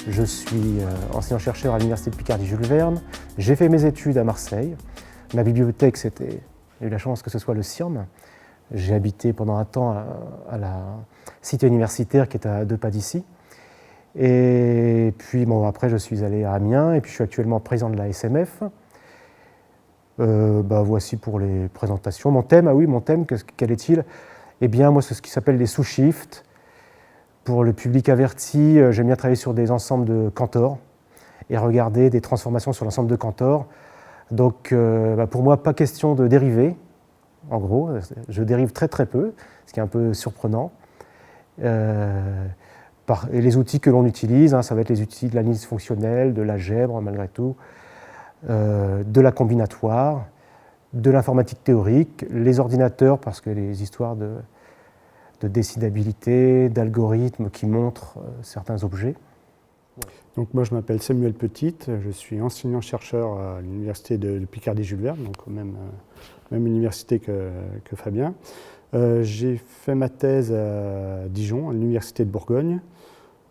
Je suis enseignant-chercheur à l'Université de Picardie-Jules Verne. J'ai fait mes études à Marseille. Ma bibliothèque, j'ai eu la chance que ce soit le CIRM. J'ai habité pendant un temps à la cité universitaire qui est à 2 pas d'ici. Et puis après, je suis allé à Amiens et puis je suis actuellement président de la SMF. Voici pour les présentations. Mon thème, quel est-il? Eh bien, moi, c'est ce qui s'appelle les sous-shifts. Pour le public averti, j'aime bien travailler sur des ensembles de Cantor et regarder des transformations sur l'ensemble de Cantor. Donc, pour moi, pas question de dériver. En gros, je dérive très très peu, ce qui est un peu surprenant. Et les outils que l'on utilise, ça va être les outils de l'analyse fonctionnelle, de l'algèbre malgré tout, de la combinatoire, de l'informatique théorique, les ordinateurs, parce que les histoires de décidabilité, d'algorithmes qui montrent certains objets. Donc moi je m'appelle Samuel Petit, je suis enseignant-chercheur à l'Université de Picardie-Jules Verne, donc même université que Fabien. J'ai fait ma thèse à Dijon, à l'Université de Bourgogne.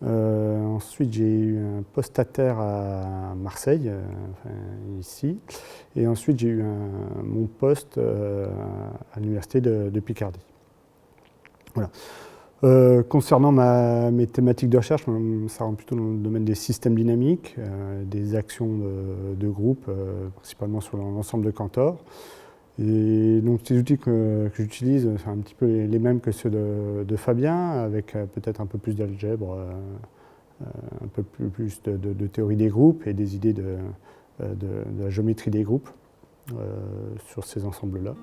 Ensuite j'ai eu un post-terre à Marseille, ici. Et ensuite j'ai eu mon poste à l'Université de Picardie. Voilà. Concernant mes thématiques de recherche, ça rentre plutôt dans le domaine des systèmes dynamiques, des actions de groupe, principalement sur l'ensemble de Cantor. Et donc ces outils que j'utilise sont un petit peu les mêmes que ceux de Fabien, avec peut-être un peu plus d'algèbre, un peu plus de théorie des groupes et des idées de la géométrie des groupes sur ces ensembles-là.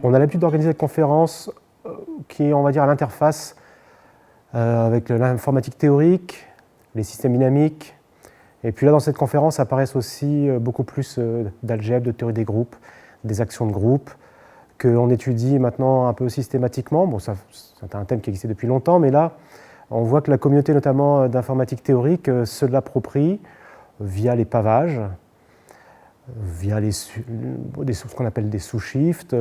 On a l'habitude d'organiser des conférences qui, on va dire, à l'interface avec l'informatique théorique, les systèmes dynamiques. Et puis là, dans cette conférence, apparaissent aussi beaucoup plus d'algèbre, de théorie des groupes, des actions de groupe, qu'on étudie maintenant un peu systématiquement. Bon, c'est un thème qui existait depuis longtemps, mais là, on voit que la communauté, notamment d'informatique théorique, se l'approprie via les pavages, via ce qu'on appelle des sous-shifts.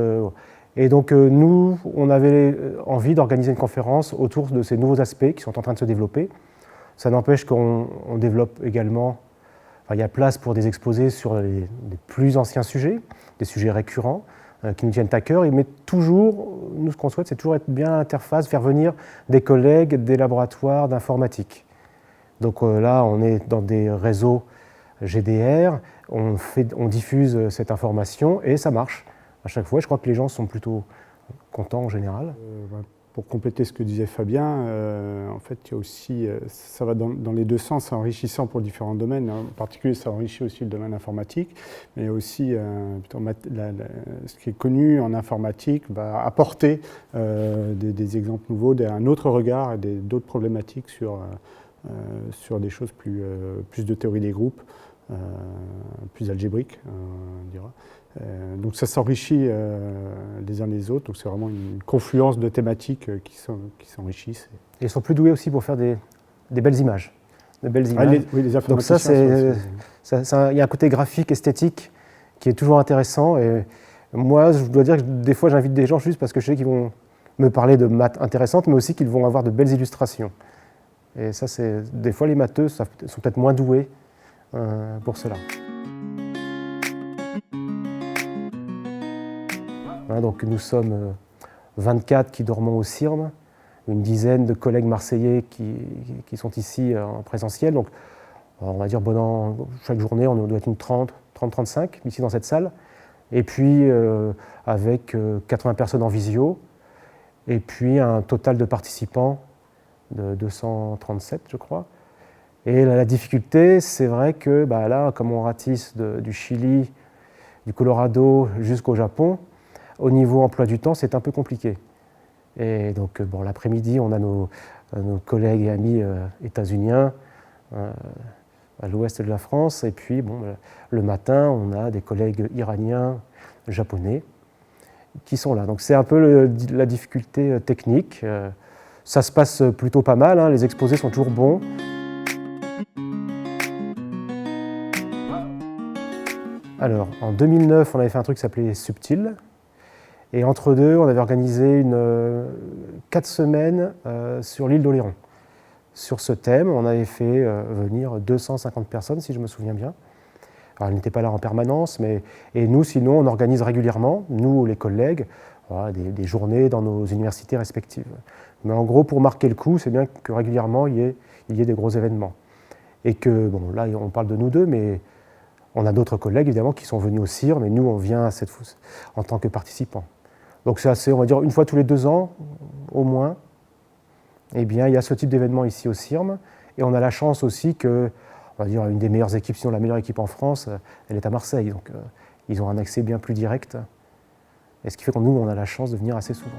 Et donc nous, on avait envie d'organiser une conférence autour de ces nouveaux aspects qui sont en train de se développer. Ça n'empêche qu'on développe également, il y a place pour des exposés sur les plus anciens sujets, des sujets récurrents qui nous tiennent à cœur, mais toujours, nous ce qu'on souhaite, c'est toujours être bien à l'interface, faire venir des collègues des laboratoires d'informatique. Donc là, on est dans des réseaux GDR, on diffuse cette information et ça marche. À chaque fois, je crois que les gens sont plutôt contents en général. Pour compléter ce que disait Fabien, en fait, il y a aussi, ça va dans les deux sens, c'est enrichissant pour différents domaines. En particulier, ça enrichit aussi le domaine informatique, mais aussi ce qui est connu en informatique va apporter des exemples nouveaux, un autre regard et d'autres problématiques sur des choses plus de théorie des groupes, plus algébriques, on dira. Donc ça s'enrichit les uns les autres, donc c'est vraiment une confluence de thématiques qui s'enrichissent. Et ils sont plus doués aussi pour faire des belles images. Oui, les donc ça, il y a un côté graphique, esthétique, qui est toujours intéressant. Et moi, je dois dire que des fois, j'invite des gens juste parce que je sais qu'ils vont me parler de maths intéressantes, mais aussi qu'ils vont avoir de belles illustrations. Et ça, des fois, les matheux sont peut-être moins doués pour cela. Donc nous sommes 24 qui dormons au CIRM, une dizaine de collègues marseillais qui sont ici en présentiel. Donc on va dire chaque journée, on doit être une 30-35 ici dans cette salle. Et puis avec 80 personnes en visio, et puis un total de participants de 237, je crois. Et la difficulté, c'est vrai que là, comme on ratisse du Chili, du Colorado jusqu'au Japon, au niveau emploi du temps, c'est un peu compliqué. Et donc, l'après-midi, on a nos collègues et amis états-uniens à l'ouest de la France. Et puis, le matin, on a des collègues iraniens, japonais, qui sont là. Donc, c'est un peu la difficulté technique. Ça se passe plutôt pas mal, les exposés sont toujours bons. Alors, en 2009, on avait fait un truc qui s'appelait Subtil. Et entre deux, on avait organisé 4 semaines sur l'île d'Oléron. Sur ce thème, on avait fait venir 250 personnes, si je me souviens bien. Alors, elles n'étaient pas là en permanence, et nous, sinon, on organise régulièrement, nous, les collègues, voilà, des journées dans nos universités respectives. Mais en gros, pour marquer le coup, c'est bien que régulièrement, il y ait des gros événements. Et que, bon, là, on parle de nous deux, mais on a d'autres collègues, évidemment, qui sont venus au CIR, mais nous, on vient en tant que participants. Donc c'est assez, on va dire, une fois tous les 2 ans, au moins, eh bien, il y a ce type d'événement ici au CIRM. Et on a la chance aussi que, on va dire, une des meilleures équipes, sinon la meilleure équipe en France, elle est à Marseille. Donc ils ont un accès bien plus direct. Et ce qui fait que nous, on a la chance de venir assez souvent.